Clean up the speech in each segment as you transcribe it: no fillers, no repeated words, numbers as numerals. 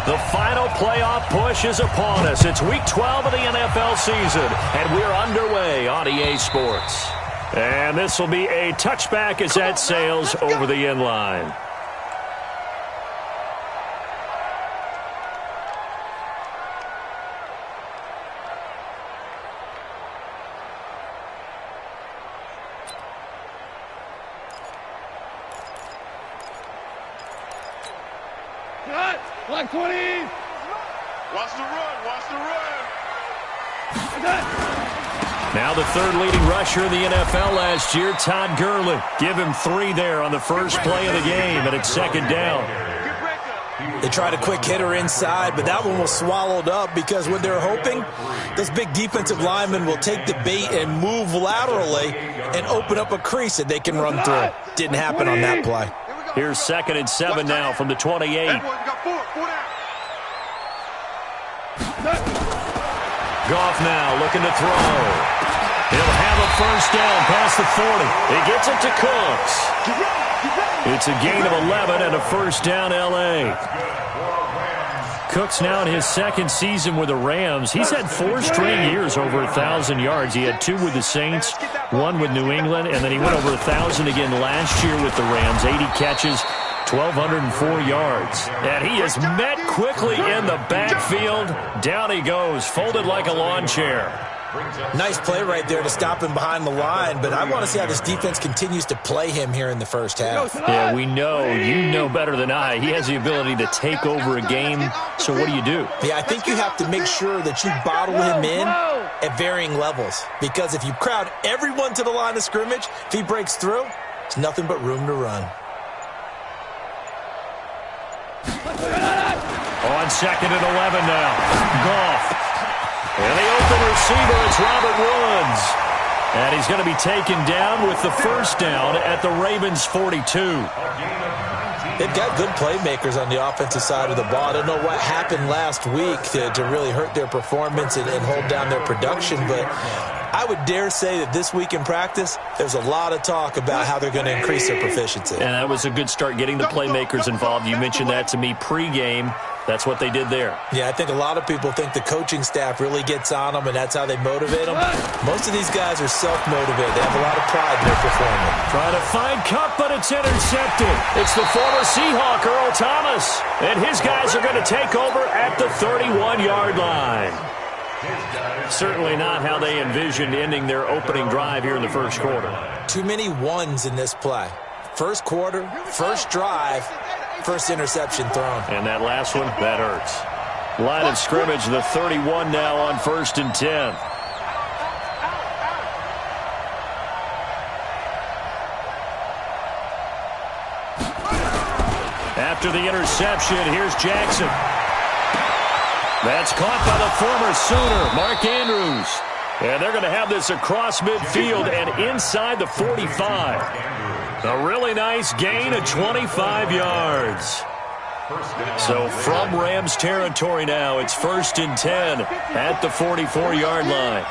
The final playoff push is upon us. It's Week 12 of the NFL season, and we're underway on EA Sports. And this will be a touchback as that sails over the end line. Block 20. Watch the run. Watch the run. Now the third leading rusher in the NFL last year, Todd Gurley. Give him 3 there on the first play of the game, and it's second down. They tried a quick hitter inside, but that one was swallowed up because what they're hoping, those big defensive linemen will take the bait and move laterally and open up a crease that they can run through. Didn't happen on that play. Here's 2nd and 7 now from the 28. Goff now looking to throw. He'll have a first down past the 40. He gets it to Cooks. It's a gain of 11 and a first down L.A. Cooks now in his 2nd season with the Rams. He's had 4 straight years over 1,000 yards. He had 2 with the Saints, 1 with New England, and then he went over 1,000 again last year with the Rams. 80 catches, 1,204 yards. And he is met quickly in the backfield. Down he goes, folded like a lawn chair. Nice play right there to stop him behind the line, but I want to see how this defense continues to play him here in the first half. Yeah, we know. You know better than I. He has the ability to take over a game, so what do you do? Yeah, I think you have to make sure that you bottle him in at varying levels, because if you crowd everyone to the line of scrimmage, if he breaks through, it's nothing but room to run. On 2nd and 11 now. Goff. And the open receiver, it's Robert Woods. And he's going to be taken down with the first down at the Ravens' 42. They've got good playmakers on the offensive side of the ball. I don't know what happened last week to really hurt their performance and hold down their production, but I would dare say that this week in practice, there's a lot of talk about how they're going to increase their proficiency. And that was a good start getting the playmakers involved. You mentioned that to me pregame. That's what they did there. Yeah, I think a lot of people think the coaching staff really gets on them, and that's how they motivate them. Most of these guys are self-motivated. They have a lot of pride in their performance. Trying to find Cup, but it's intercepted. It's the former Seahawk, Earl Thomas. And his guys are going to take over at the 31-yard line. Certainly not how they envisioned ending their opening drive here in the first quarter. Too many ones in this play. First quarter, first drive, first interception thrown. And that last one, that hurts. Line of scrimmage, the 31 now on 1st and 10. After the interception, here's Jackson. That's caught by the former Sooner, Mark Andrews. And they're going to have this across midfield and inside the 45. A really nice gain of 25 yards. So from Rams territory now, it's 1st and 10 at the 44-yard line.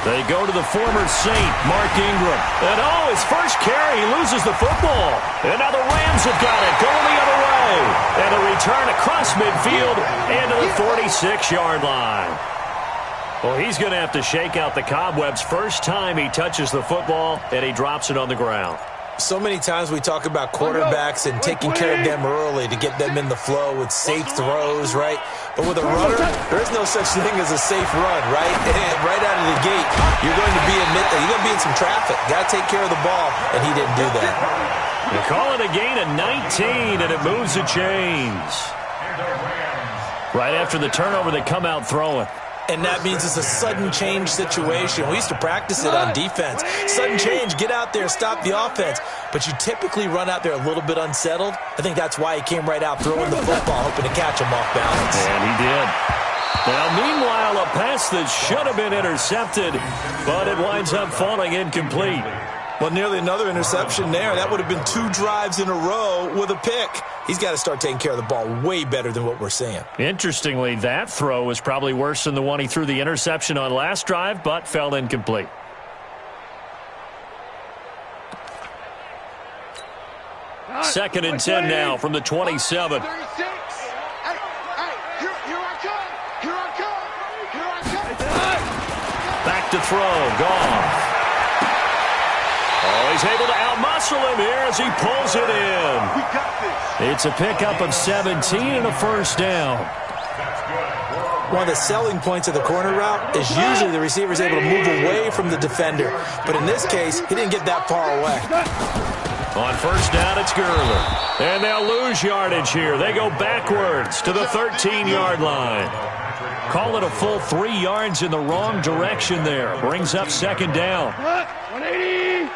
They go to the former Saint, Mark Ingram. And his first carry, he loses the football. And now the Rams have got it, going the other way. And a return across midfield into the 46-yard line. Well, he's going to have to shake out the cobwebs first time he touches the football, and he drops it on the ground. So many times we talk about quarterbacks and taking care of them early to get them in the flow with safe throws, right? But with a runner, there is no such thing as a safe run, right? And right out of the gate, you're going to be in some traffic. Got to take care of the ball, and he didn't do that. They call it a gain of 19, and it moves the chains. Right after the turnover, they come out throwing. And that means it's a sudden change situation. We used to practice it on defense. Sudden change, get out there, stop the offense. But you typically run out there a little bit unsettled. I think that's why he came right out throwing the football, hoping to catch him off balance. And he did. Now, meanwhile, a pass that should have been intercepted, but it winds up falling incomplete. Well, nearly another interception there. That would have been 2 drives in a row with a pick. He's got to start taking care of the ball way better than what we're seeing. Interestingly, that throw was probably worse than the one he threw the interception on last drive, but fell incomplete. Second and 10 now from the 27. to throw. Goff. Oh, he's able to outmuscle him here as he pulls it in. It's a pickup of 17 and a first down. One of the selling points of the corner route is usually the receiver is able to move away from the defender. But in this case, he didn't get that far away. On first down, it's Gurley. And they'll lose yardage here. They go backwards to the 13-yard line. Call it a full 3 yards in the wrong direction there. Brings up second down. 180.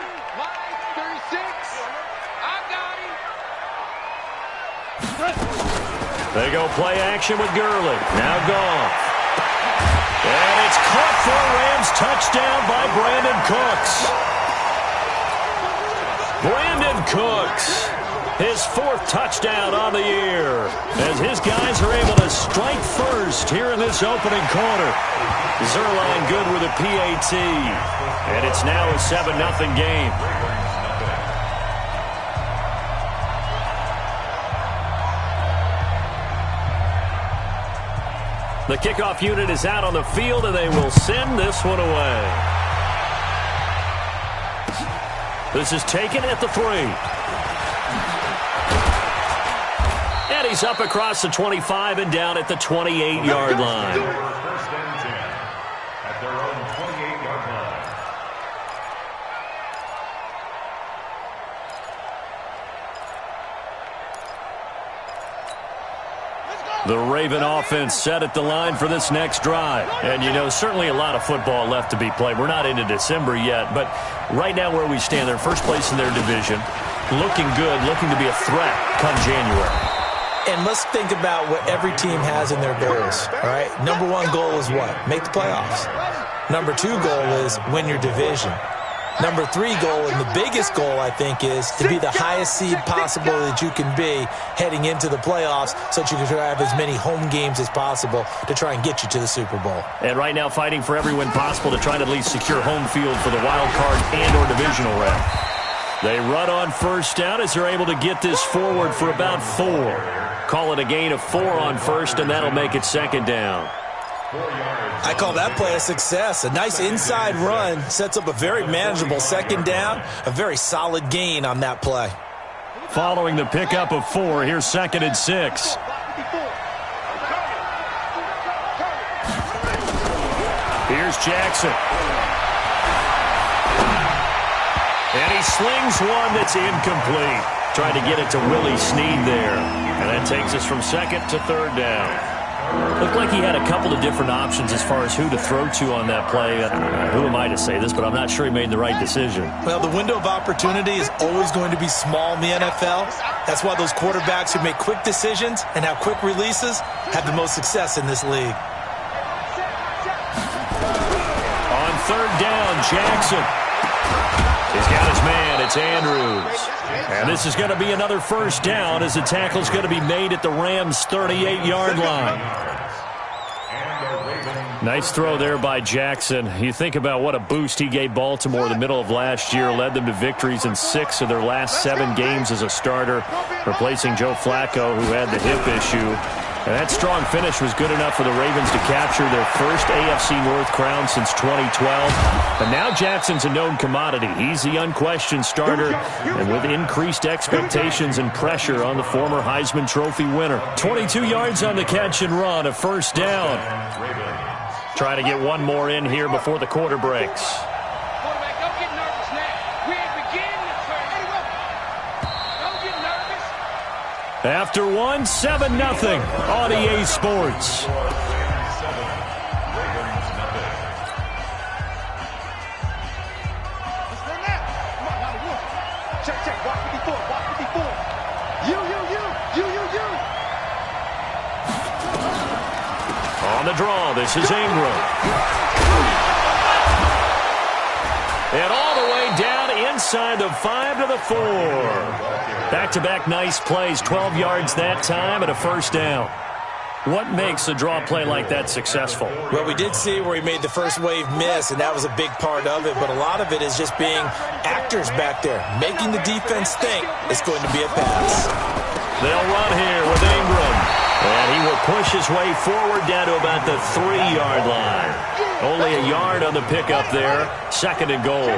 They go play action with Gurley. Now Goff. And it's caught for a Rams touchdown by Brandon Cooks. Brandon Cooks, his 4th touchdown on the year, as his guys are able to strike first here in this opening quarter. Zerline good with a PAT, and it's now a 7-0 game. The kickoff unit is out on the field, and they will send this one away. This is taken at the 3. And he's up across the 25 and down at the 28-yard line. First and 10 at their own 28-yard line. The Raven offense set at the line for this next drive. And, you know, certainly a lot of football left to be played. We're not into December yet, but right now where we stand, they're first place in their division. Looking good, looking to be a threat come January. And let's think about what every team has in their goals, all right? Number 1 goal is what? Make the playoffs. Number 2 goal is win your division. Number 3 goal, and the biggest goal, I think, is to be the highest seed possible that you can be heading into the playoffs so that you can have as many home games as possible to try and get you to the Super Bowl. And right now fighting for every win possible to try to at least secure home field for the wild card and or divisional round. They run on first down as they're able to get this forward for about 4. Call it a gain of 4 on first, and that'll make it second down. I call that play a success. A nice inside run sets up a very manageable second down, a very solid gain on that play. Following the pickup of 4, here's second and 6. Here's Jackson. And he slings one that's incomplete. Trying to get it to Willie Snead there. And that takes us from second to third down. Looked like he had a couple of different options as far as who to throw to on that play. Who am I to say this, but I'm not sure he made the right decision. Well, the window of opportunity is always going to be small in the NFL. That's why those quarterbacks who make quick decisions and have quick releases have the most success in this league. On third down, Jackson. He's got his man. It's Andrews. And this is going to be another first down as the tackle's going to be made at the Rams' 38-yard line. Nice throw there by Jackson. You think about what a boost he gave Baltimore the middle of last year, led them to victories in 6 of their last 7 games as a starter, replacing Joe Flacco, who had the hip issue. And that strong finish was good enough for the Ravens to capture their first AFC North crown since 2012. But now Jackson's a known commodity. He's the unquestioned starter, and with increased expectations and pressure on the former Heisman Trophy winner. 22 yards on the catch and run, a first down. Trying to get one more in here before the quarter breaks. After 1, 7-0 on EA Sports. On the draw, this is Ingram. And all the way down inside the 5 to the 4. Back-to-back nice plays, 12 yards that time and a first down. What makes a draw play like that successful? Well, we did see where he made the first wave miss, and that was a big part of it, but a lot of it is just being actors back there, making the defense think it's going to be a pass. They'll run here with Ingram, and he will push his way forward down to about the 3-yard line. Only a yard on the pickup there. 2nd and goal.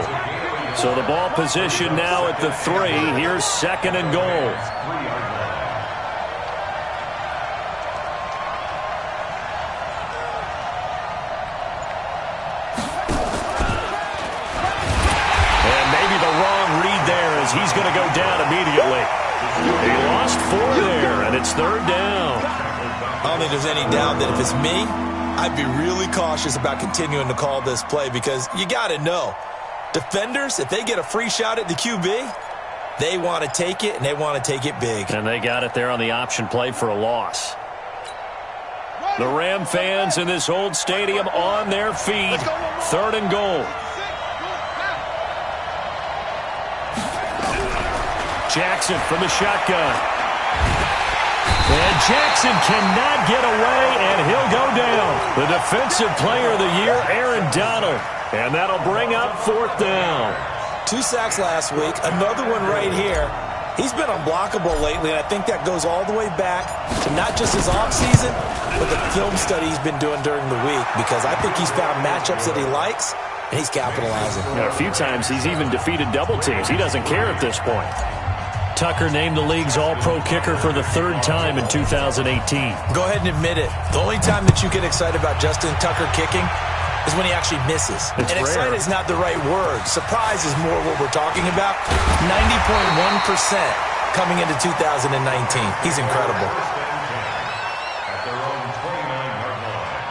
So the ball position now at the 3. Here's 2nd and goal. And maybe the wrong read there as he's going to go down immediately. He lost 4 there, and it's 3rd down. I don't think there's any doubt that if it's me, I'd be really cautious about continuing to call this play because you got to know, defenders, if they get a free shot at the QB, they want to take it, and they want to take it big. And they got it there on the option play for a loss. The Ram fans in this old stadium on their feet. 3rd and goal. Jackson from the shotgun. And Jackson cannot get away, and he'll go down. The defensive player of the year, Aaron Donald. And that'll bring up 4th down. 2 sacks last week, another one right here. He's been unblockable lately, and I think that goes all the way back to not just his offseason, but the film study he's been doing during the week, because I think he's found matchups that he likes, and he's capitalizing. A few times he's even defeated double teams. He doesn't care at this point. Tucker named the league's all-pro kicker for the 3rd time in 2018. Go ahead and admit it. The only time that you get excited about Justin Tucker kicking is when he actually misses. It's and rare. excited is not the right word. Surprise is more what we're talking about. 90.1% coming into 2019. He's incredible. At their own 29-yard line.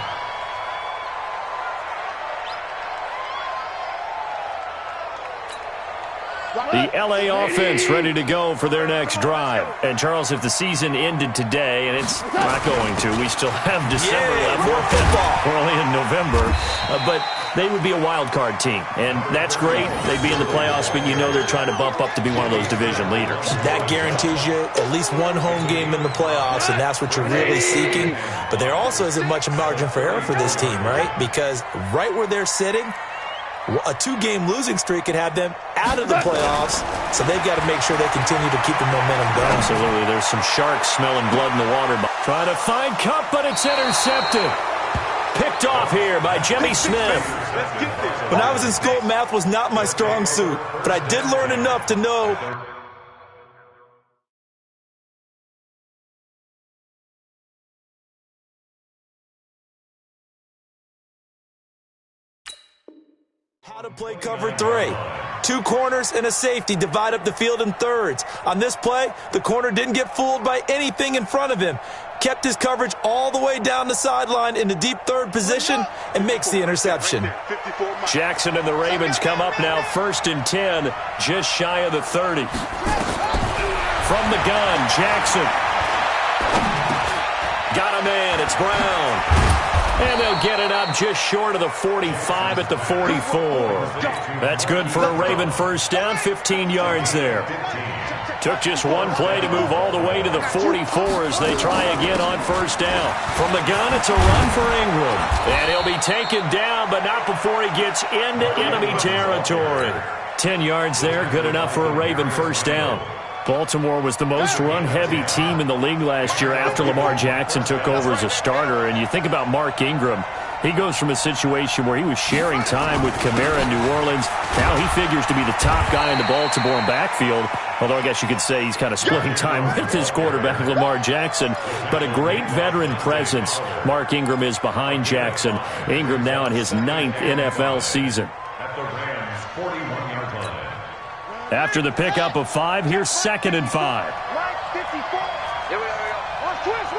The L.A. offense ready to go for their next drive. And, Charles, if the season ended today, and it's not going to, we still have December left. More football. We're only in November. But they would be a wild card team. And that's great. They'd be in the playoffs, but you know they're trying to bump up to be one of those division leaders. That guarantees you at least one home game in the playoffs, and that's what you're really seeking. But there also isn't much margin for error for this team, right? Because right where they're sitting, a 2-game losing streak could have them out of the playoffs, so they've got to make sure they continue to keep the momentum going. Absolutely. There's some sharks smelling blood in the water. Trying to find Cup, but it's intercepted. Picked off here by Jimmy Smith. When I was in school, math was not my strong suit, but I did learn enough to know how to play cover 3. 2 corners and a safety divide up the field in thirds. On this play, the corner didn't get fooled by anything in front of him. Kept his coverage all the way down the sideline in the deep 3rd position and makes the interception. Jackson and the Ravens come up now 1st and 10, just shy of the 30. From the gun, Jackson. Got a man, it's Brown. And they'll get it up just short of the 45 at the 44. That's good for a Raven 1st down, 15 yards there. Took just one play to move all the way to the 44 as they try again on 1st down. From the gun, it's a run for Ingram. And he'll be taken down, but not before he gets into enemy territory. 10 yards there, good enough for a Raven 1st down. Baltimore was the most run-heavy team in the league last year after Lamar Jackson took over as a starter. And you think about Mark Ingram, he goes from a situation where he was sharing time with Kamara in New Orleans. Now he figures to be the top guy in the Baltimore backfield, although I guess you could say he's kind of splitting time with his quarterback, Lamar Jackson. But a great veteran presence Mark Ingram is behind Jackson. Ingram now in his 9th NFL season. At the Rams' 41-yard line. After the pickup of 5, here's 2nd and 5. Here we go. Watch twist.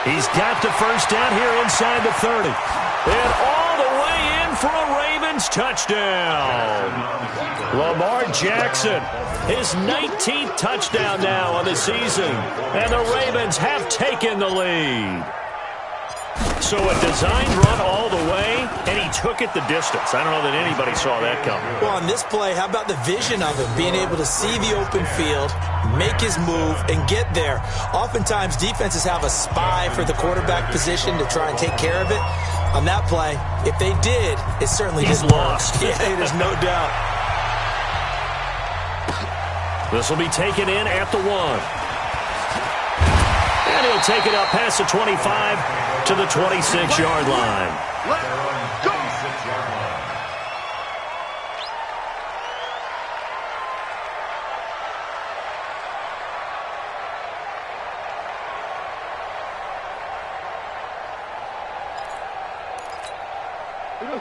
He's got the 1st down here inside the 30. And all the way in for a Ravens touchdown. Lamar Jackson, his 19th touchdown now on the season. And the Ravens have taken the lead. So a designed run all the way, and he took it the distance. I don't know that anybody saw that coming. Well, on this play, how about the vision of him, being able to see the open field, make his move, and get there. Oftentimes, defenses have a spy for the quarterback position to try and take care of it. on that play. If they did, it certainly He's didn't lost. work. Yeah, there's no doubt. This will be taken in at the 1. And he'll take it up past the 25 to the 26-yard line. Let's go.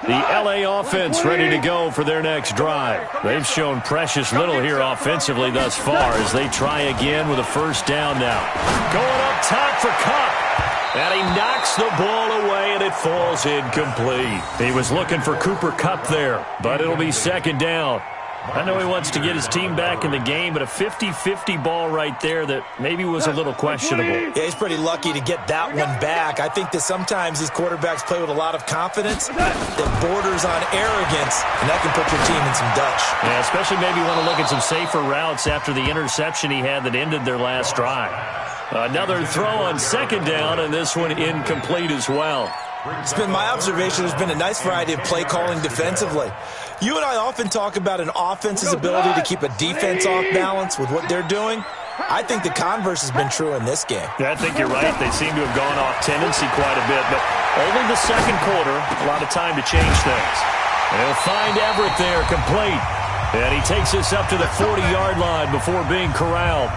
The LA offense ready to go for their next drive. They've shown precious little here offensively thus far as they try again with a first down now. Going up top for Kupp. And he knocks the ball away, and it falls incomplete. He was looking for Cooper Kupp there, but it'll be second down. I know he wants to get his team back in the game, but a 50-50 ball right there that maybe was a little questionable. Yeah, he's pretty lucky to get that one back. I think that sometimes these quarterbacks play with a lot of confidence that borders on arrogance, and that can put your team in some Dutch. Yeah, especially maybe want to look at some safer routes after the interception he had that ended their last drive. Another throw on second down, and this one incomplete as well. It's been my observation there's been a nice variety of play calling defensively. You and I often talk about an offense's ability to keep a defense off balance with what they're doing. I think the converse has been true in this game. Yeah, I think you're right. They seem to have gone off tendency quite a bit, but only the second quarter, a lot of time to change things. And he'll find Everett there, complete. And he takes this up to the 40-yard line before being corralled.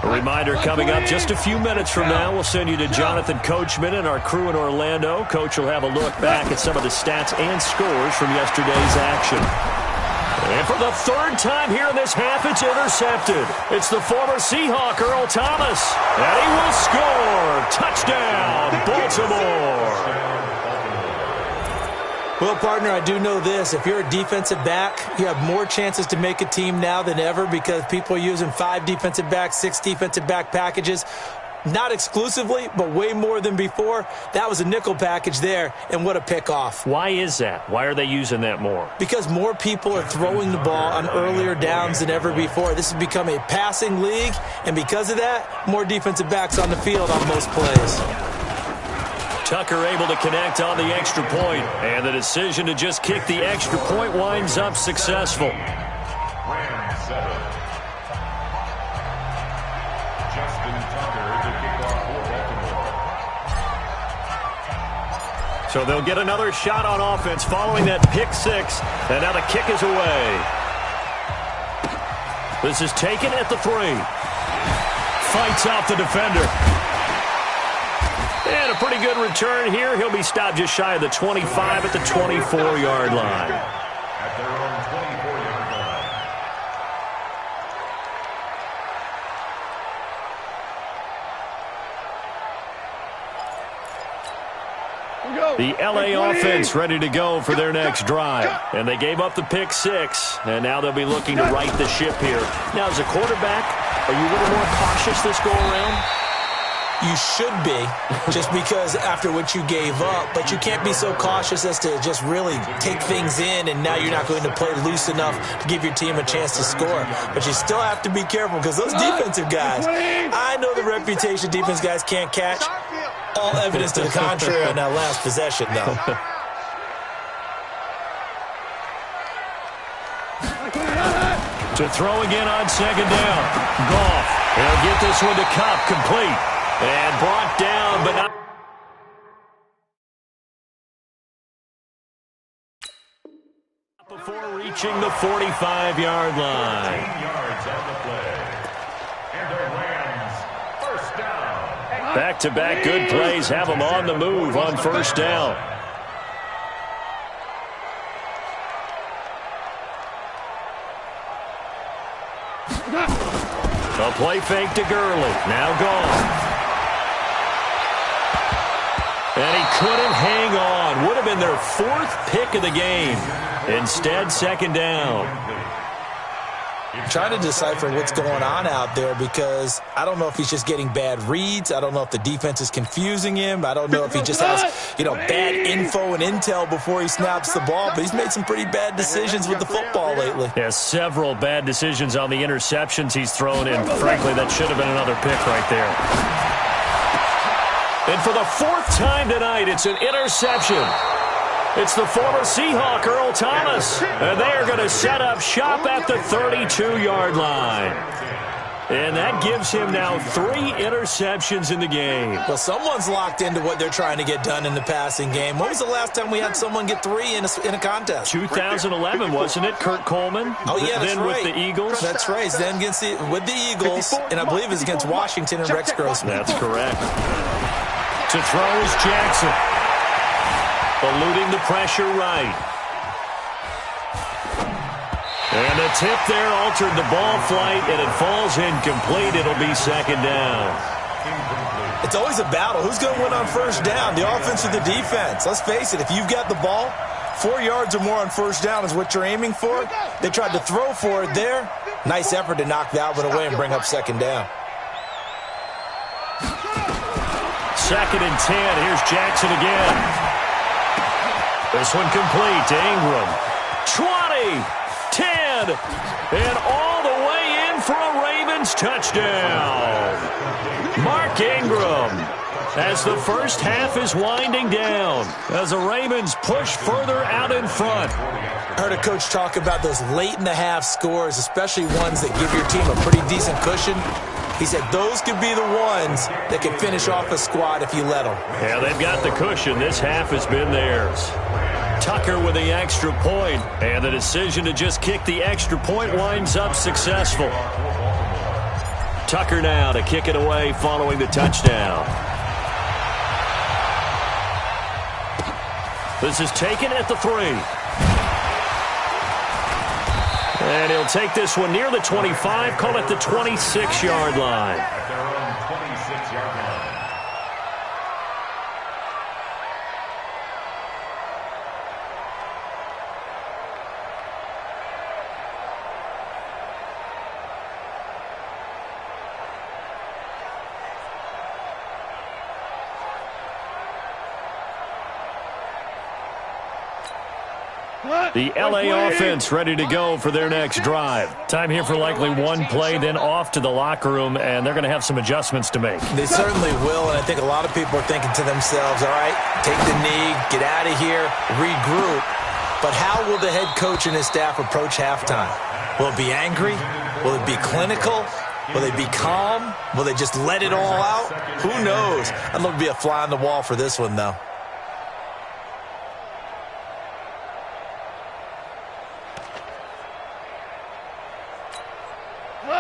A reminder coming up just a few minutes from now, we'll send you to Jonathan Coachman and our crew in Orlando. Coach will have a look back at some of the stats and scores from yesterday's action. And for the third time here in this half, it's intercepted. It's the former Seahawk, Earl Thomas. And he will score. Touchdown, Baltimore. Well, partner, I do know this. If you're a defensive back, you have more chances to make a team now than ever because people are using 5 defensive backs, 6 defensive back packages. Not exclusively, but way more than before. That was a nickel package there, and what a pickoff. Why is that? Why are they using that more? Because more people are throwing the ball on earlier downs than ever before. This has become a passing league, and because of that, more defensive backs on the field on most plays. Tucker able to connect on the extra point, and the decision to just kick the extra point winds up successful. Round 7. Justin Tucker, the kickoff for Baltimore. So they'll get another shot on offense following that pick 6, and now the kick is away. This is taken at the 3. Fights off the defender. And a pretty good return here. He'll be stopped just shy of the 25 at the 24-yard line. At their own 24-yard line. The LA offense ready to go for their next drive. And they gave up the pick 6, and now they'll be looking to right the ship here. Now, as a quarterback, are you a little more cautious this go-around? You should be, just because after what you gave up, but you can't be so cautious as to just really take things in, and now you're not going to play loose enough to give your team a chance to score. But you still have to be careful because those defensive guys, I know the reputation defense guys can't catch. All evidence to the contrary on that last possession, though. To throw again on second down. Goff. He'll get this one to Kupp, complete. And brought down, but not before reaching the 45-yard line. 10 yards on the play. And the Rams, first down. Back-to-back good plays have them on the move on first down. A play fake to Gurley. Now gone. And he couldn't hang on. Would have been their 4th pick of the game. Instead, second down. trying to decipher what's going on out there because I don't know if he's just getting bad reads. I don't know if the defense is confusing him. I don't know if he just has, bad info and intel before he snaps the ball, but he's made some pretty bad decisions with the football lately. Yeah, several bad decisions on the interceptions he's thrown, and frankly, that should have been another pick right there. And for the fourth time tonight, it's an interception. It's the former Seahawk, Earl Thomas, and they are going to set up shop at the 32-yard line. And that gives him now 3 interceptions in the game. Well, someone's locked into what they're trying to get done in the passing game. When was the last time we had someone get 3 in a contest? 2011, wasn't it? Kurt Coleman? Oh, yeah, that's then right. With the Eagles? That's right. Then with the Eagles, and I believe it's against Washington and Rex Grossman. That's correct. To throw is Jackson. Eluding the pressure right. And the tip there altered the ball flight, and it falls incomplete. It'll be second down. It's always a battle. Who's going to win on first down, the offense or the defense? Let's face it, if you've got the ball, 4 yards or more on first down is what you're aiming for. They tried to throw for it there. Nice effort to knock that one away and bring up second down. Second and 10. Here's Jackson again. This one complete to Ingram. 20, 10, and all the way in for a Ravens touchdown. Mark Ingram, as the first half is winding down, as the Ravens push further out in front. I heard a coach talk about those late-in-the-half scores, especially ones that give your team a pretty decent cushion. He said those could be the ones that can finish off a squad if you let them. Yeah, they've got the cushion. This half has been theirs. Tucker with the extra point, and the decision to just kick the extra point winds up successful. Tucker now to kick it away following the touchdown. This is taken at the 3. And he'll take this one near the 25, call it the 26-yard line. At their own 26-yard line. The L.A. offense ready to go for their next drive. Time here for likely one play, then off to the locker room, and they're going to have some adjustments to make. They certainly will, and I think a lot of people are thinking to themselves, all right, take the knee, get out of here, regroup. But how will the head coach and his staff approach halftime? Will it be angry? Will it be clinical? Will they be calm? Will they just let it all out? Who knows? I'd love to be a fly on the wall for this one, though.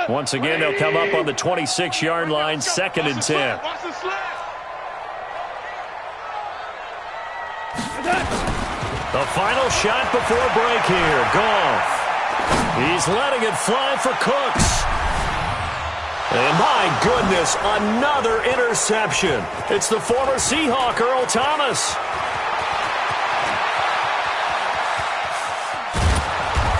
Once again, they'll come up on the 26-yard line, second and 10. The final shot before break here. Goff. He's letting it fly for Cooks. And my goodness, another interception. It's the former Seahawk, Earl Thomas.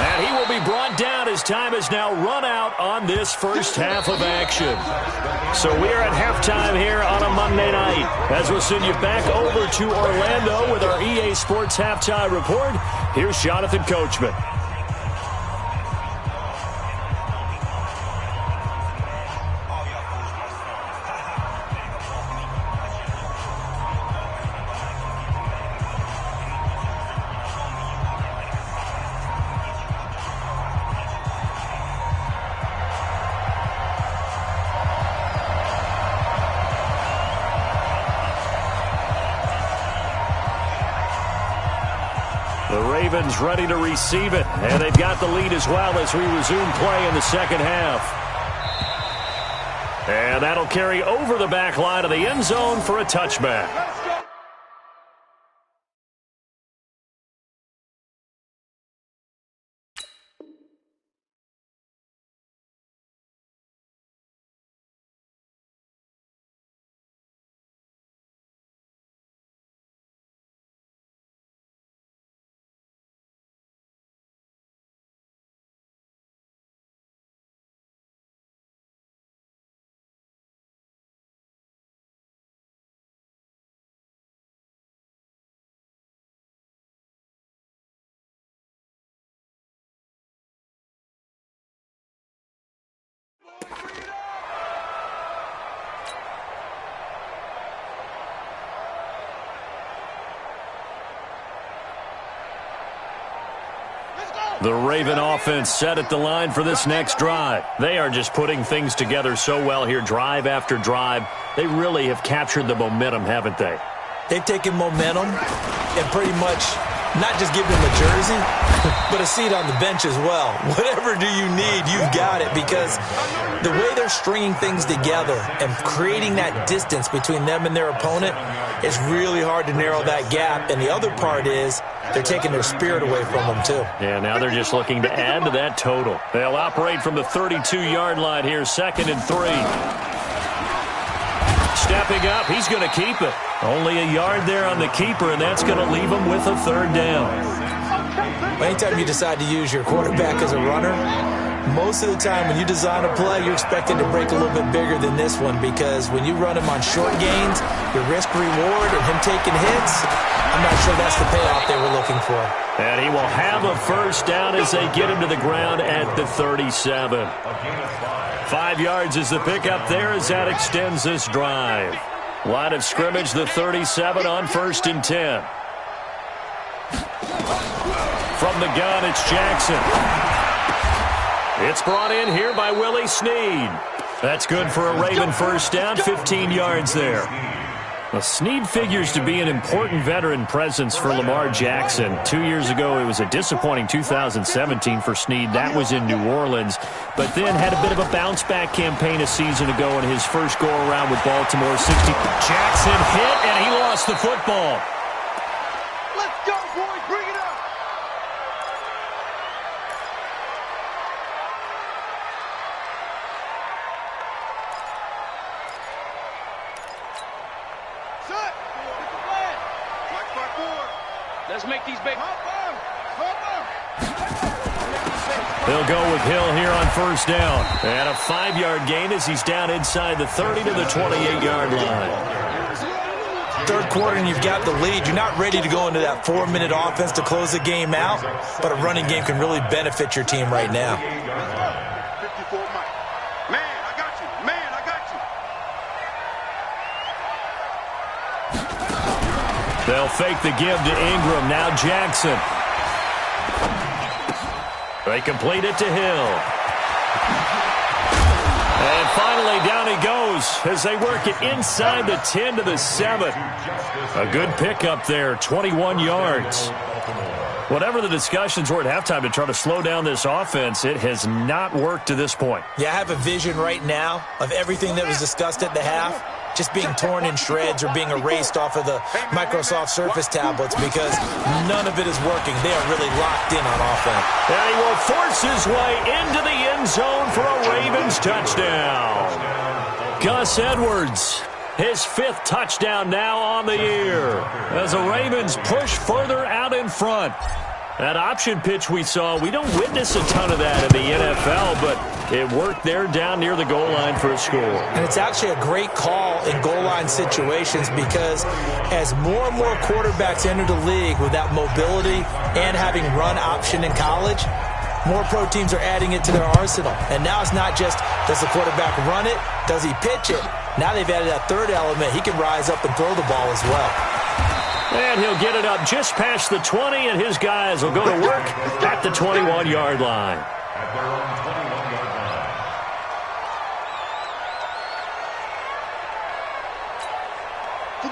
And he will be brought down as time has now run out on this first half of action. So we are at halftime here on a Monday night, as we'll send you back over to Orlando with our EA Sports Halftime Report. Here's Jonathan Coachman. The Ravens ready to receive it, and they've got the lead as well as we resume play in the second half. And that'll carry over the back line of the end zone for a touchback. The Raven offense set at the line for this next drive. They are just putting things together so well here, drive after drive. They really have captured the momentum, haven't they? They've taken momentum and pretty much not just given them a jersey, but a seat on the bench as well. Whatever do you need, you've got it, because the way they're stringing things together and creating that distance between them and their opponent, it's really hard to narrow that gap. And the other part is they're taking their spirit away from them, too. Yeah, now they're just looking to add to that total. They'll operate from the 32-yard line here, 2nd and 3. Stepping up, he's going to keep it. Only a yard there on the keeper, and that's going to leave him with a 3rd down. Anytime you decide to use your quarterback as a runner, most of the time when you design a play, you're expected to break a little bit bigger than this one, because when you run him on short gains, your risk-reward and him taking hits, I'm not sure that's the payoff they were looking for. And he will have a 1st down as they get him to the ground at the 37. 5 yards is the pickup there as that extends this drive. Line of scrimmage, the 37 on 1st and 10. From the gun, it's Jackson. It's brought in here by Willie Snead. That's good for a Raven 1st down, 15 yards there. Well, Snead figures to be an important veteran presence for Lamar Jackson. 2 years ago, it was a disappointing 2017 for Snead. That was in New Orleans, but then had a bit of a bounce-back campaign a season ago in his first go-around with Baltimore. Jackson hit, and he lost the football. Let's go, boys. Bring it up. Set. Get the flag. Flag start forward. Let's make these big. They'll go with Hill here on 1st down. And a 5-yard gain as he's down inside the 30 to the 28-yard line. 3rd quarter and you've got the lead. You're not ready to go into that 4-minute offense to close the game out, but a running game can really benefit your team right now. 54 Mike. Man, I got you. Man, I got you. They'll fake the give to Ingram. Now Jackson. They complete it to Hill. And finally, down he goes as they work it inside the 10 to the 7. A good pickup there, 21 yards. Whatever the discussions were at halftime to try to slow down this offense, it has not worked to this point. Yeah, I have a vision right now of everything that was discussed at the half just being torn in shreds or being erased off of the Microsoft Surface tablets, because none of it is working. They are really locked in on offense. And he will force his way into the end zone for a Ravens touchdown. Gus Edwards, his 5th touchdown now on the year as the Ravens push further out in front. That option pitch we saw, we don't witness a ton of that in the NFL, but it worked there down near the goal line for a score. And it's actually a great call in goal line situations, because as more and more quarterbacks enter the league with that mobility and having run option in college, more pro teams are adding it to their arsenal. And now it's not just, does the quarterback run it? Does he pitch it? Now they've added that 3rd element. He can rise up and throw the ball as well. And he'll get it up just past the 20, and his guys will go to work at the 21-yard line. At their own 21-yard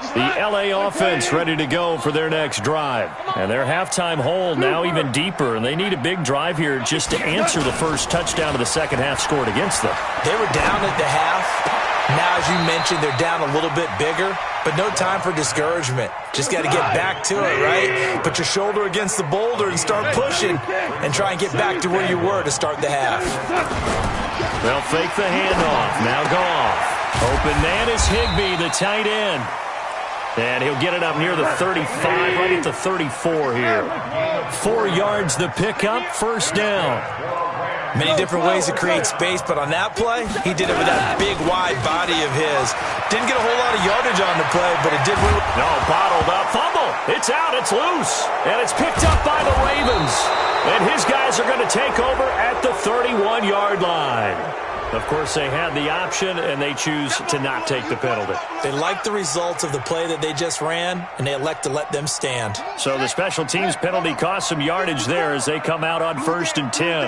line. The LA offense ready to go for their next drive. And their halftime hole now even deeper, and they need a big drive here just to answer the first touchdown of the second half scored against them. They were down at the half. Now, as you mentioned, they're down a little bit bigger, but no time for discouragement. Just got to get back to it, right? Put your shoulder against the boulder and start pushing and try and get back to where you were to start the half. They'll fake the handoff. Now Goff. Open man is Higbee, the tight end. And he'll get it up near the 35, right at the 34 here. 4 yards the pickup, 1st down. Many different ways to create space, but on that play, he did it with that big, wide body of his. Didn't get a whole lot of yardage on the play, but it did really... No, bottled up. Fumble. It's out. It's loose. And it's picked up by the Ravens. And his guys are going to take over at the 31-yard line. Of course, they had the option, and they choose to not take the penalty. They like the results of the play that they just ran, and they elect to let them stand. So the special teams penalty cost some yardage there as they come out on 1st and 10.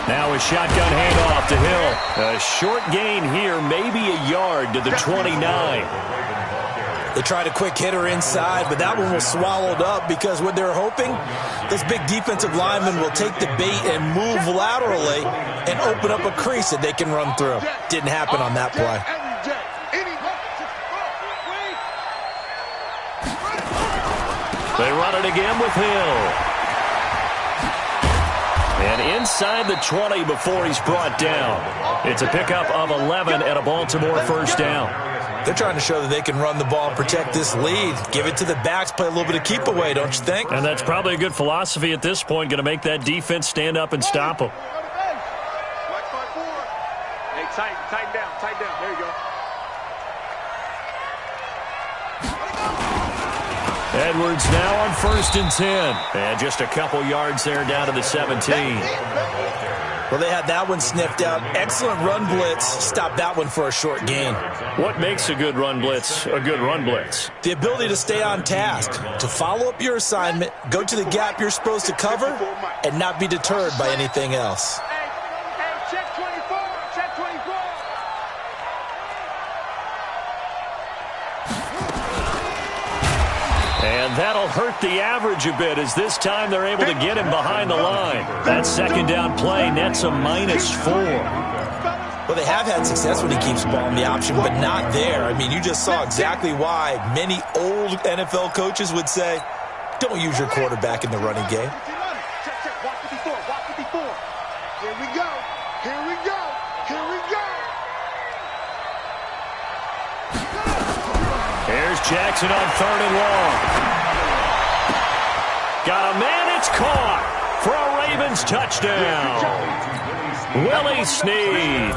Now a shotgun handoff to Hill. A short gain here, maybe a yard to the 29. They tried a quick hitter inside, but that one was swallowed up because what they're hoping, those big defensive linemen will take the bait and move laterally and open up a crease that they can run through. Didn't happen on that play. They run it again with Hill. And inside the 20 before he's brought down. It's a pickup of 11 and a Baltimore first down. They're trying to show that they can run the ball and protect this lead. Give it to the backs, play a little bit of keep away, don't you think? And that's probably a good philosophy at this point, going to make that defense stand up and stop them. Hey, tighten down. There you go. Edwards now on 1st and 10. And just a couple yards there down to the 17. Well, they had that one sniffed out. Excellent run blitz. Stop that one for a short gain. What makes a good run blitz a good run blitz? The ability to stay on task, to follow up your assignment, go to the gap you're supposed to cover, and not be deterred by anything else. Hey, check 24. Check 24. And that'll hurt the average a bit as this time they're able to get him behind the line. That second down play nets a -4. Well, they have had success when he keeps the ball in the option, but not there. I mean, you just saw exactly why many old NFL coaches would say, don't use your quarterback in the running game. Check. Walk 54. Here we go. Here's Jackson on 3rd and long. Got a man, it's caught for a Ravens touchdown. Willie Snead,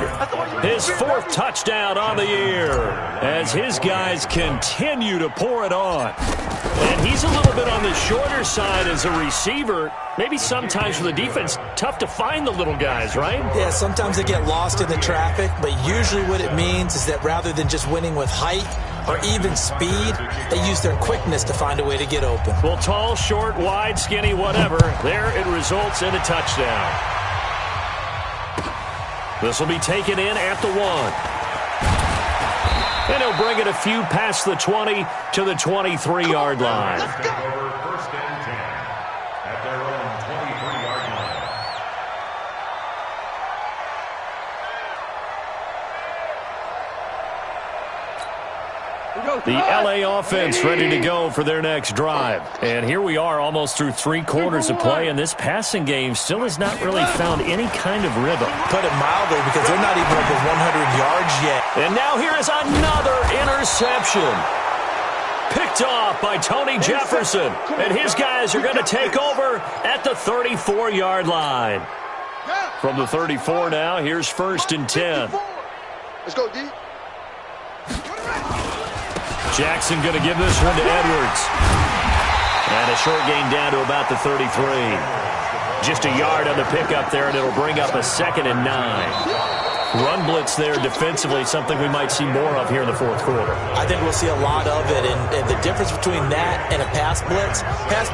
his 4th touchdown on the year as his guys continue to pour it on. And he's a little bit on the shorter side as a receiver. Maybe sometimes for the defense, tough to find the little guys, right? Yeah, sometimes they get lost in the traffic, but usually what it means is that rather than just winning with height or even speed, they use their quickness to find a way to get open. Well, tall, short, wide, skinny, whatever, there it results in a touchdown. This will be taken in at the 1. And he'll bring it a few past the 20 to the 23-yard line. First and 10 at their own 23-yard line. The LA offense ready to go for their next drive. And here we are almost through 3 quarters of play, and this passing game still has not really found any kind of rhythm. Put it mildly, because they're not even over 100 yards yet. And now here is another interception. Picked off by Tony Jefferson. And his guys are going to take over at the 34-yard line. From the 34 now, here's 1st and 10. Let's go, D. Jackson going to give this one to Edwards. And a short gain down to about the 33. Just a yard on the pickup there, and it'll bring up a 2nd and 9. Run blitz there defensively, something we might see more of here in the 4th quarter. I think we'll see a lot of it, and the difference between that and a pass blitz,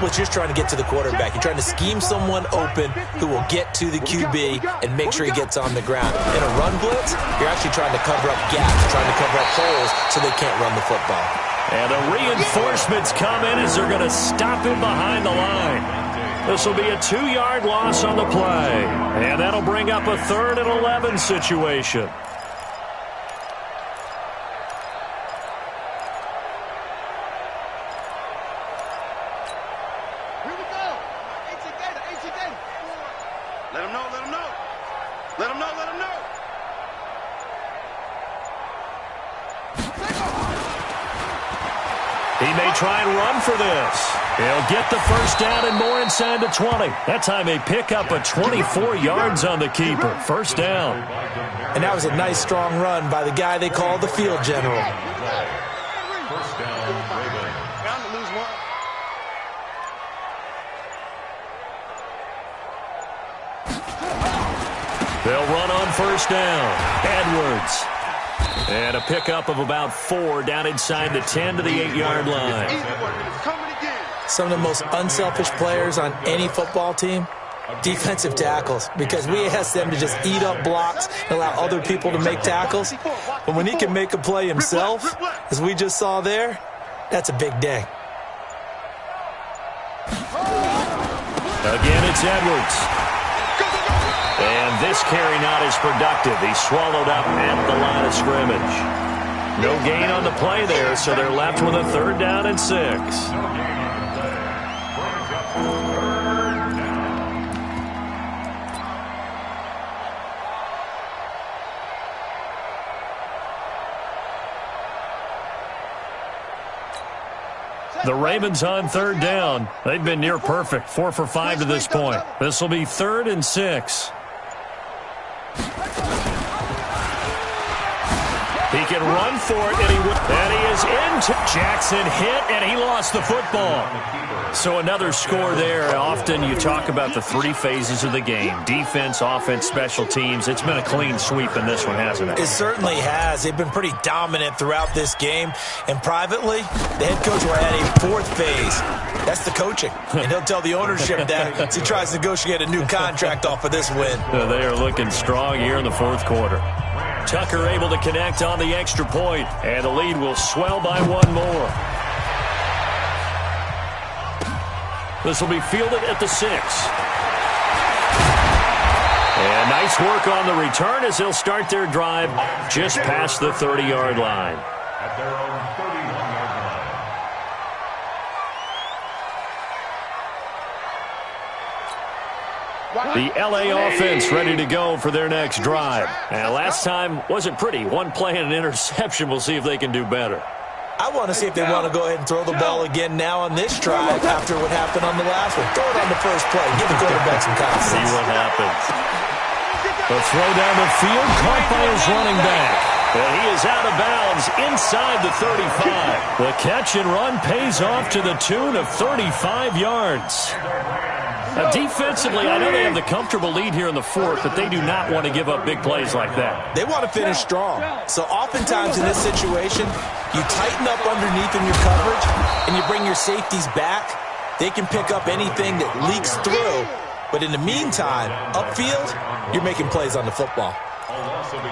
you're just trying to get to the quarterback. You're trying to scheme someone open who will get to the QB and make sure he gets on the ground. In a run blitz, you're actually trying to cover up gaps, trying to cover up holes so they can't run the football. And the reinforcements come in as they're going to stop him behind the line. This will be a 2-yard loss on the play. And that'll bring up a 3rd and 11 situation. Here we go. AC data. Let him know. He may try and run for this. He'll get the first down and more inside the 20. That time they pick up a 24 yards on the keeper. First down. And that was a nice, strong run by the guy they call the field general. First down, Ravens. Bound to lose one. They'll run on first down. Edwards. And a pickup of about 4 down inside the 10 to the 8-yard line. Some of the most unselfish players on any football team, defensive tackles, because we ask them to just eat up blocks and allow other people to make tackles. But when he can make a play himself, as we just saw there, that's a big day. Again, it's Edwards. And this carry not as productive. He's swallowed up at the line of scrimmage. No gain on the play there, so they're left with a 3rd down and 6. The Ravens on 3rd down. They've been near perfect, 4 for 5 to this point. This will be 3rd and 6. He can run for it, and he is into Jackson hit, and he lost the football. So another score there. Often you talk about the 3 phases of the game: defense, offense, special teams. It's been a clean sweep in this one, hasn't it? It certainly has. They've been pretty dominant throughout this game. And privately, the head coach will add a 4th phase. That's the coaching. And he'll tell the ownership that as he tries to negotiate a new contract off of this win. They are looking strong here in the 4th quarter. Tucker able to connect on the extra point, and the lead will swell by 1 more. This will be fielded at the 6. And nice work on the return as they'll start their drive just past the 30-yard line. At their own 31-yard line. The LA offense ready to go for their next drive. And last time wasn't pretty. 1 play and an interception. We'll see if they can do better. I want to see if they want to go ahead and throw the ball again now on this drive after what happened on the last one. Throw it on the first play. Give the quarterback some confidence. See what happens. The throw down the field caught by his running back. And he is out of bounds inside the 35. The catch and run pays off to the tune of 35 yards. Defensively, I know they have the comfortable lead here in the 4th, but they do not want to give up big plays like that. They want to finish strong. So oftentimes in this situation, you tighten up underneath in your coverage, and you bring your safeties back. They can pick up anything that leaks through. But in the meantime, upfield, you're making plays on the football.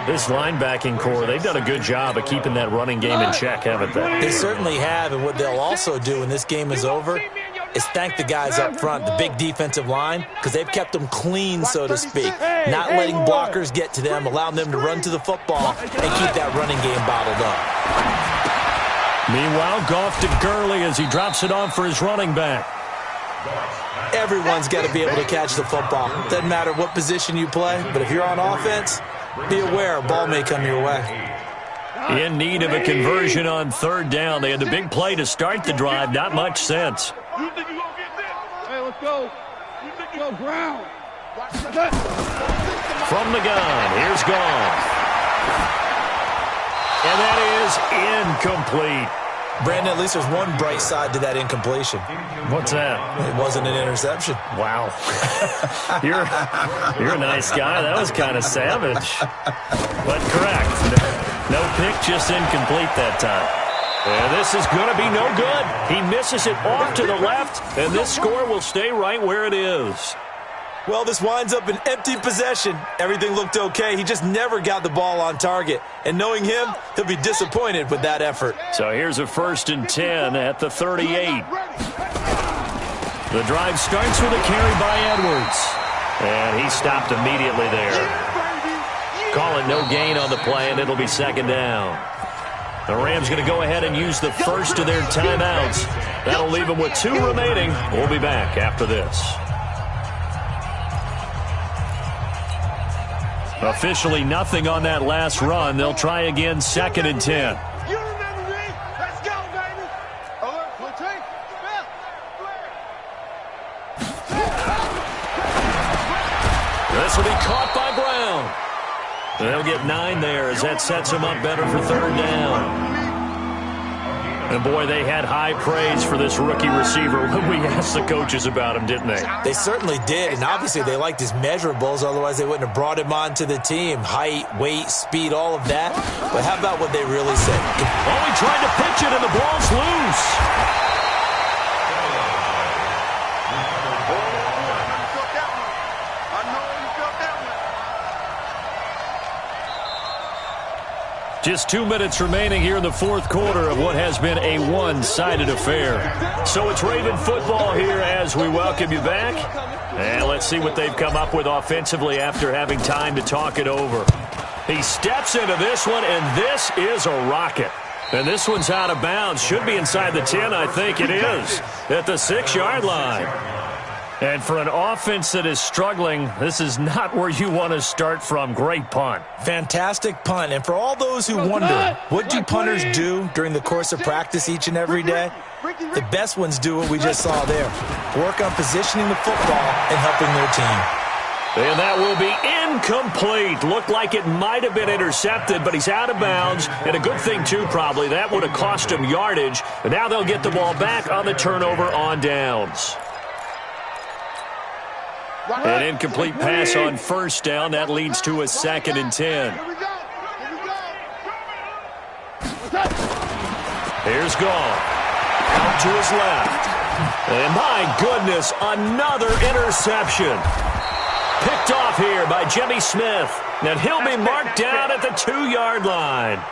This linebacking core, they've done a good job of keeping that running game in check, haven't they? They certainly have, and what they'll also do when this game is over is thank the guys up front, the big defensive line, because they've kept them clean, so to speak, not letting blockers get to them, allowing them to run to the football and keep that running game bottled up. Meanwhile, Goff to Gurley as he drops it off for his running back. Everyone's got to be able to catch the football. Doesn't matter what position you play, but if you're on offense, be aware a ball may come your way. In need of a conversion on 3rd down. They had the big play to start the drive. Not much sense. You think you gonna get this? Hey, let's go. You think you go ground? From the gun, here's Goff. And that is incomplete. Brandon, at least there's one bright side to that incompletion. What's that? It wasn't an interception. Wow. You're a nice guy. That was kind of savage. But correct. No pick, just incomplete that time. And this is going to be no good. He misses it off to the left, and this score will stay right where it is. Well, this winds up an empty possession. Everything looked okay. He just never got the ball on target. And knowing him, he'll be disappointed with that effort. So here's a 1st and 10 at the 38. The drive starts with a carry by Edwards. And he stopped immediately there. Call it no gain on the play, and it'll be 2nd down. The Rams going to go ahead and use the first of their timeouts. That'll leave them with 2 remaining. We'll be back after this. Officially nothing on that last run. They'll try again 2nd and 10. You remember me? Let's go, baby. This will be caught by Brown. They'll get 9 there as that sets him up better for 3rd down. And, boy, they had high praise for this rookie receiver when we asked the coaches about him, didn't they? They certainly did, and obviously they liked his measurables. Otherwise, they wouldn't have brought him onto the team. Height, weight, speed, all of that. But how about what they really said? Oh, he tried to pitch it, and the ball's loose. Just 2 minutes remaining here in the fourth quarter of what has been a one-sided affair. So it's Raven football here as we welcome you back. And let's see what they've come up with offensively after having time to talk it over. He steps into this one, and this is a rocket. And this one's out of bounds. Should be inside the 10, I think it is, at the 6-yard line. And for an offense that is struggling, this is not where you want to start from. Great punt. Fantastic punt. And for all those who wonder, what do punters do during the course of practice each and every day? The best ones do what we just saw there. Work on positioning the football and helping their team. And that will be incomplete. Looked like it might have been intercepted, but he's out of bounds. And a good thing, too, probably. That would have cost him yardage. And now they'll get the ball back on the turnover on downs. An incomplete pass on first down. That leads to a 2nd and 10. Here's Gall. Out to his left. And my goodness, another interception. Picked off here by Jimmy Smith. And he'll be marked down at the 2-yard line.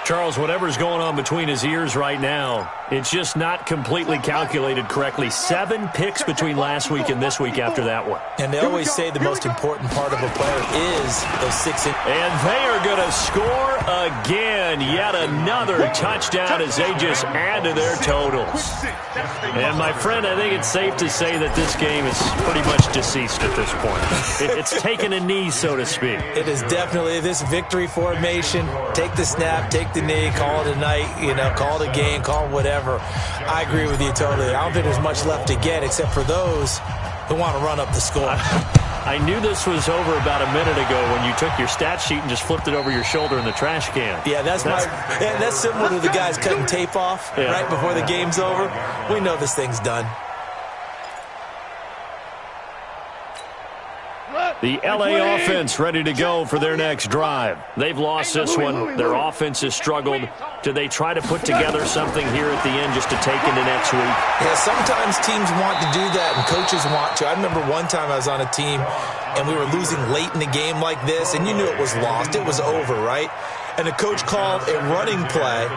Charles, whatever's going on between his ears right now, it's just not completely calculated correctly. 7 picks between last week and this week after that one. And they always say the most important part of a player is those 6. And they are going to score again. Yet another touchdown as they just add to their totals. And, my friend, I think it's safe to say that this game is pretty much deceased at this point. It's taken a knee, so to speak. It is definitely this victory formation. Take the snap, take the knee, call it a night, call it a game, call it whatever. I agree with you totally. I don't think there's much left to get except for those who want to run up the score. I knew this was over about a minute ago when you took your stat sheet and just flipped it over your shoulder in the trash can. Yeah, that's similar to the guys cutting tape off right before the game's over. We know this thing's done. The LA offense ready to go for their next drive. They've lost this one. Their offense has struggled. Do they try to put together something here at the end just to take into next week? Yeah, sometimes teams want to do that and coaches want to. I remember one time I was on a team and we were losing late in the game like this, and you knew it was lost. It was over, right? And the coach called a running play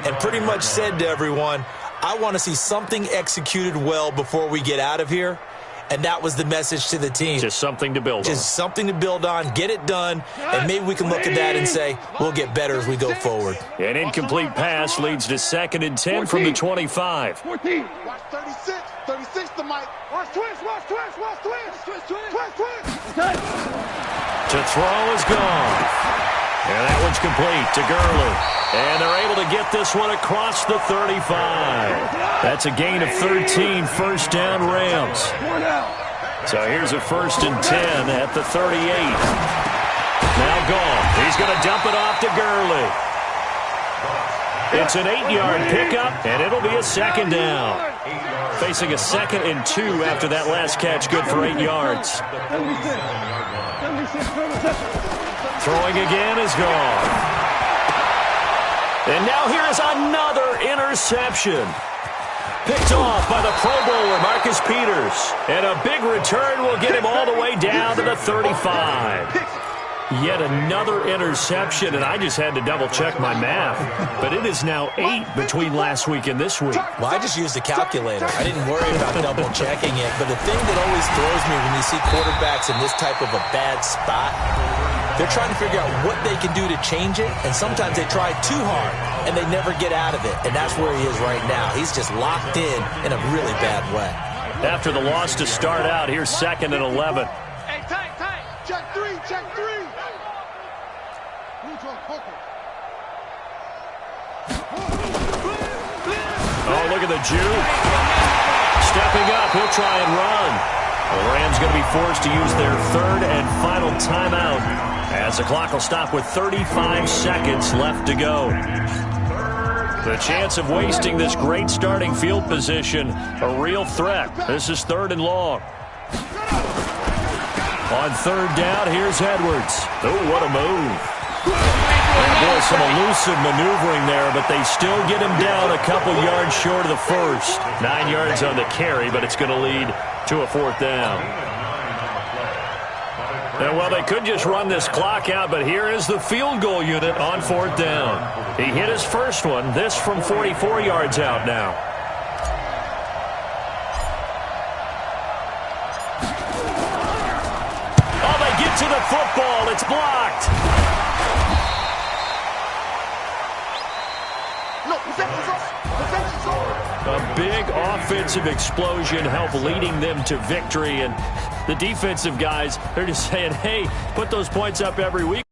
and pretty much said to everyone, I want to see something executed well before we get out of here. And that was the message to the team. Just something to build on. Just something to build on, get it done, and maybe we can look at that and say, we'll get better as we go forward. An incomplete pass leads to 2nd and 10 from the 25. 14. Watch 36. 36 the mic. Watch twist. Watch twist. Watch twist. Twist. To throw is gone. And that one's complete to Gurley. And they're able to get this one across the 35. That's a gain of 13, first down Rams. So here's a 1st and 10 at the 38. Now gone. He's going to dump it off to Gurley. It's an 8-yard pickup, and it'll be a 2nd down. Facing a 2nd and 2 after that last catch, good for 8 yards. Throwing again is gone. And now here's another interception. Picked off by the Pro Bowler, Marcus Peters. And a big return will get him all the way down to the 35. Yet another interception, and I just had to double-check my math. But it is now 8 between last week and this week. Well, I just used a calculator. I didn't worry about double-checking it. But the thing that always throws me when you see quarterbacks in this type of a bad spot, they're trying to figure out what they can do to change it, and sometimes they try too hard, and they never get out of it. And that's where he is right now. He's just locked in a really bad way. After the loss to start out, here's 2nd and 11. Hey, tight. Check 3. Oh, look at the Jew. Stepping up, he'll try and run. The Rams going to be forced to use their 3rd and final timeout as the clock will stop with 35 seconds left to go. 3rd The chance of wasting this great starting field position, a real threat. This is 3rd and long. On 3rd down, here's Edwards. Oh, what a move. Boy, some elusive maneuvering there, but they still get him down a couple yards short of the first. 9 yards on the carry, but it's going to lead to a 4th down. And, well, they could just run this clock out, but here is the field goal unit on 4th down. He hit his first one. This from 44 yards out now. Oh, they get to the football. It's blocked. A big offensive explosion helped leading them to victory, and the defensive guys, they're just saying, hey, put those points up every week.